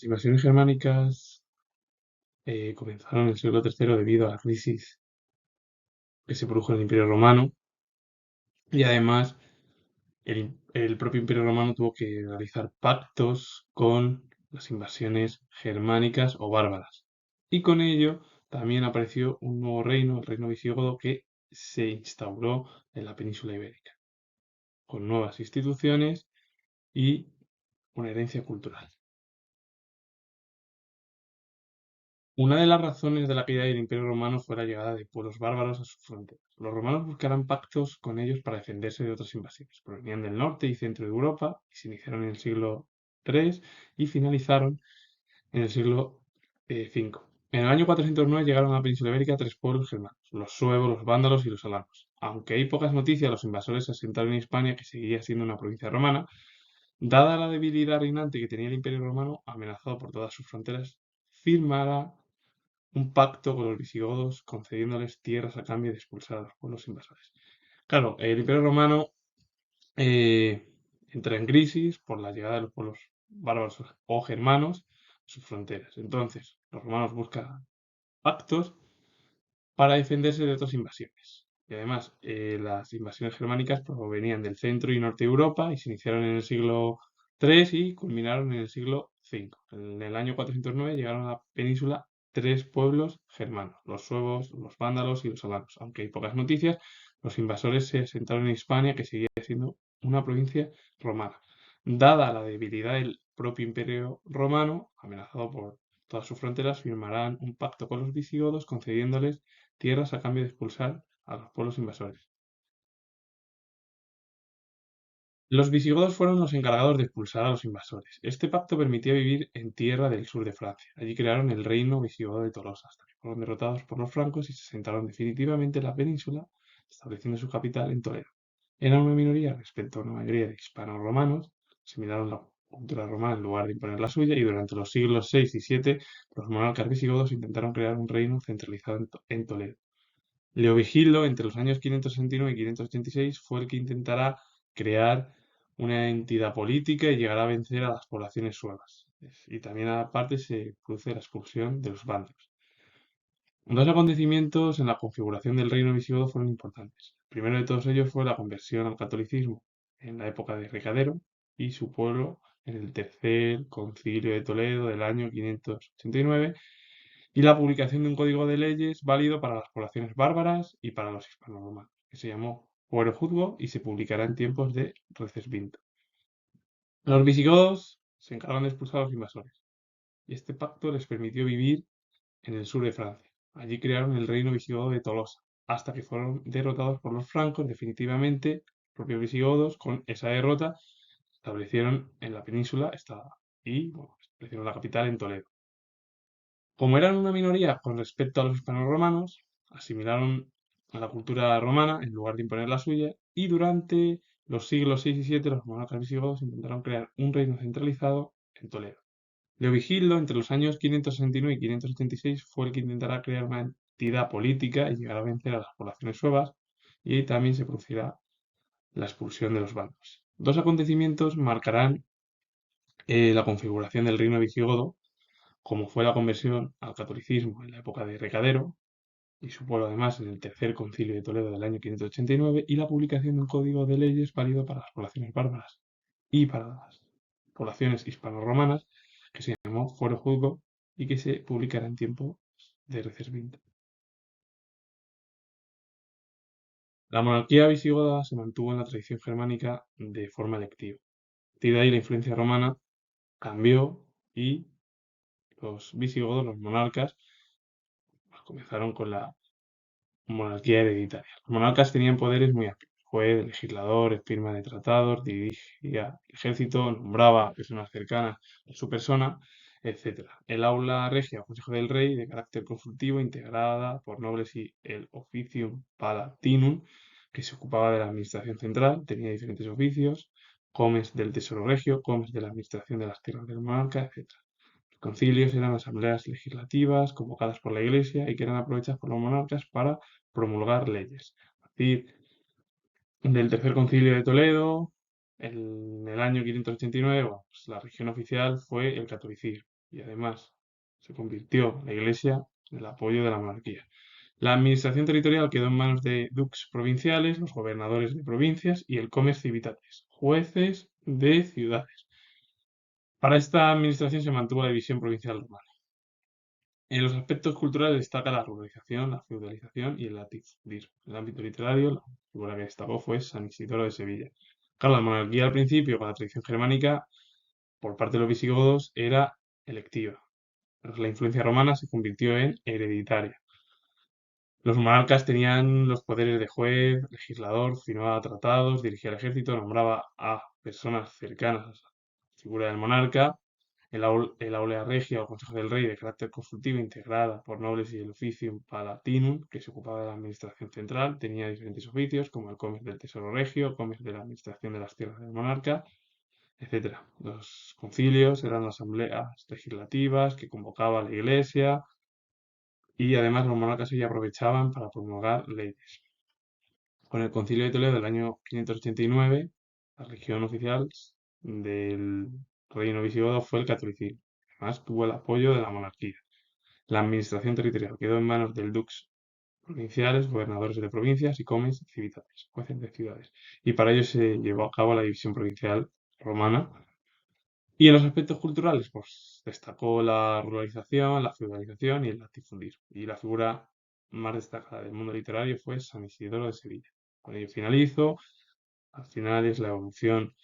Las invasiones germánicas comenzaron en el siglo III debido a la crisis que se produjo en el Imperio Romano y además el propio Imperio Romano tuvo que realizar pactos con las invasiones germánicas o bárbaras. Y con ello también apareció un nuevo reino, el reino visigodo, que se instauró en la península ibérica, con nuevas instituciones y una herencia cultural. Una de las razones de la caída del Imperio Romano fue la llegada de pueblos bárbaros a sus fronteras. Los romanos buscaron pactos con ellos para defenderse de otras invasiones. Provenían del norte y centro de Europa y se iniciaron en el siglo III y finalizaron en el siglo V. En el año 409 llegaron a la península ibérica tres pueblos germanos, los suevos, los vándalos y los alanos. Aunque hay pocas noticias, los invasores se asentaron en Hispania, que seguía siendo una provincia romana. Dada la debilidad reinante que tenía el Imperio Romano, amenazado por todas sus fronteras, firmará un pacto con los visigodos, concediéndoles tierras a cambio de expulsar a los pueblos invasores. Claro, el Imperio Romano eh, entra en crisis por la llegada de los pueblos bárbaros o germanos a sus fronteras. Entonces, los romanos buscan pactos para defenderse de otras invasiones. Y además, las invasiones germánicas provenían del centro y norte de Europa y se iniciaron en el siglo III y culminaron en el siglo V. En el año 409 llegaron a la península tres pueblos germanos, los suevos, los vándalos y los alanos. Aunque hay pocas noticias, los invasores se asentaron en Hispania, que seguía siendo una provincia romana. Dada la debilidad del propio imperio romano, amenazado por todas sus fronteras, firmarán un pacto con los visigodos, concediéndoles tierras a cambio de expulsar a los pueblos invasores. Los visigodos fueron los encargados de expulsar a los invasores. Este pacto permitía vivir en tierra del sur de Francia. Allí crearon el reino visigodo de Tolosa, hasta que fueron derrotados por los francos y se asentaron definitivamente en la península, estableciendo su capital en Toledo. Eran una minoría respecto a una mayoría de hispanos-romanos, asimilaron la cultura romana en lugar de imponer la suya, y durante los siglos VI y VII los monarcas visigodos intentaron crear un reino centralizado en Toledo. Leovigildo, entre los años 569 y 586, fue el que intentará crear una entidad política y llegará a vencer a las poblaciones suevas. Y también aparte se produce la expulsión de los vándalos. Dos acontecimientos en la configuración del reino visigodo fueron importantes. El primero de todos ellos fue la conversión al catolicismo en la época de Recadero y su pueblo en el tercer concilio de Toledo del año 589 y la publicación de un código de leyes válido para las poblaciones bárbaras y para los hispano-romanos, que se llamó Fuero Juzgo y se publicará en tiempos de Recesvinto. Los visigodos se encargan de expulsar a los invasores y este pacto les permitió vivir en el sur de Francia. Allí crearon el reino visigodo de Tolosa, hasta que fueron derrotados por los francos definitivamente. Los propios visigodos, con esa derrota, establecieron en la península y establecieron la capital en Toledo. Como eran una minoría con respecto a los hispanos-romanos, asimilaron a la cultura romana en lugar de imponer la suya, y durante los siglos VI y VII los monarcas visigodos intentaron crear un reino centralizado en Toledo. Leovigildo, entre los años 569 y 586, fue el que intentará crear una entidad política y llegar a vencer a las poblaciones suevas, y también se producirá la expulsión de los bandos. Dos acontecimientos marcarán la configuración del reino visigodo, como fue la conversión al catolicismo en la época de Recadero, y su pueblo además en el tercer concilio de Toledo del año 589, y la publicación de un código de leyes válido para las poblaciones bárbaras y para las poblaciones hispano-romanas, que se llamó Fuero Juzgo y que se publicará en tiempo de Recesvinto. La monarquía visigoda se mantuvo en la tradición germánica de forma electiva. A partir de ahí la influencia romana cambió y los visigodos, los monarcas, pues, comenzaron con la monarquía hereditaria. Los monarcas tenían poderes muy amplios. Juez, legislador, firma de tratados, dirigía el ejército, nombraba a personas cercanas a su persona, etc. El aula regia o Consejo del Rey, de carácter consultivo, integrada por nobles, y el Officium Palatinum, que se ocupaba de la administración central, tenía diferentes oficios: comes del Tesoro Regio, comes de la administración de las tierras del monarca, etc. Los concilios eran asambleas legislativas convocadas por la Iglesia y que eran aprovechadas por los monarcas para promulgar leyes. A partir del tercer concilio de Toledo, en el año 589, bueno, pues la religión oficial fue el catolicismo. y además se convirtió la Iglesia en el apoyo de la monarquía. La administración territorial quedó en manos de dux provinciales, los gobernadores de provincias y el comes civitates, jueces de ciudades. Para esta administración se mantuvo la división provincial romana. En los aspectos culturales destaca la ruralización, la feudalización y el latifundismo. En el ámbito literario, la figura que destacó fue San Isidoro de Sevilla. Claro, la monarquía al principio, con la tradición germánica, por parte de los visigodos, era electiva, pero la influencia romana se convirtió en hereditaria. Los monarcas tenían los poderes de juez, legislador, firmaba tratados, dirigía el ejército, nombraba a personas cercanas a la figura del monarca. El Aulea Regia o Consejo del Rey de carácter consultivo, integrada por nobles y el Officium Palatinum, que se ocupaba de la administración central, tenía diferentes oficios como el Comes del Tesoro Regio, Comes de la administración de las tierras del monarca, etcétera. Los concilios eran asambleas legislativas que convocaba la Iglesia y además los monarcas ya aprovechaban para promulgar leyes. Con el Concilio de Toledo del año 589, la religión oficial del reino visigodo fue el catolicismo. Además, tuvo el apoyo de la monarquía. La administración territorial quedó en manos del dux provinciales, gobernadores de provincias y comes civitates, jueces de ciudades. Y para ello se llevó a cabo la división provincial romana. Y en los aspectos culturales, pues destacó la ruralización, la feudalización y el latifundismo. Y la figura más destacada del mundo literario fue San Isidoro de Sevilla. Con ello finalizo. Al final es la evolución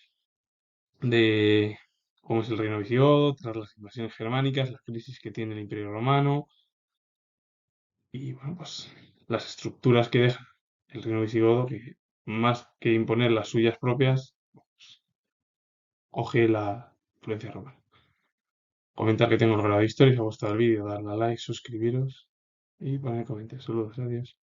de cómo es el reino visigodo tras las invasiones germánicas, la crisis que tiene el Imperio Romano y, bueno, pues las estructuras que deja el reino visigodo que más que imponer las suyas propias, pues, coge la influencia romana. Comentar que tengo el grado de historia, si os ha gustado el vídeo, darle a like, suscribiros y poner comentarios. Saludos, adiós.